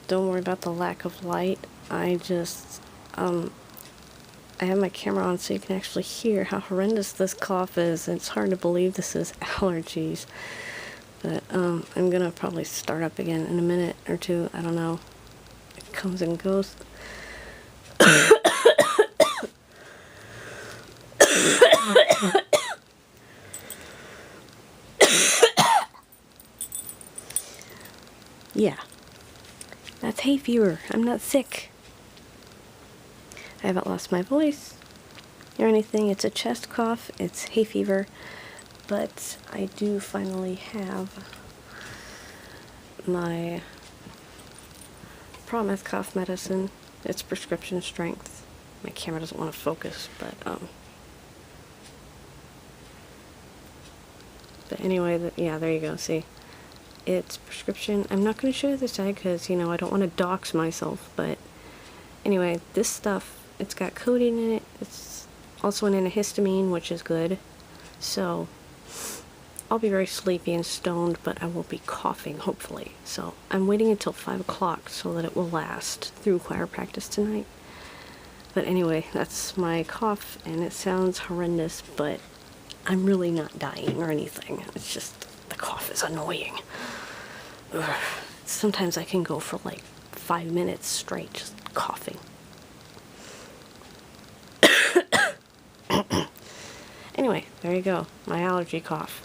don't worry about the lack of light. I have my camera on so you can actually hear how horrendous this cough is. It's hard to believe this is allergies. But I'm gonna probably start up again in a minute or two. I don't know. It comes and goes. Yeah. That's hay fever. I'm not sick. I haven't lost my voice or anything. It's a chest cough. It's hay fever. But I do finally have my Promise cough medicine. It's prescription strength. My camera doesn't want to focus, but anyway, yeah, there you go. See, it's prescription. I'm not going to show you the side because, you know, I don't want to dox myself, but anyway, this stuff, it's got codeine in it. It's also an antihistamine, which is good. So I'll be very sleepy and stoned, but I won't be coughing, hopefully. So I'm waiting until 5 o'clock so that it will last through choir practice tonight. But anyway, that's my cough, and it sounds horrendous, but I'm really not dying or anything. It's just the cough is annoying. Ugh. Sometimes I can go for like 5 minutes straight just coughing. Anyway, there you go. My allergy cough.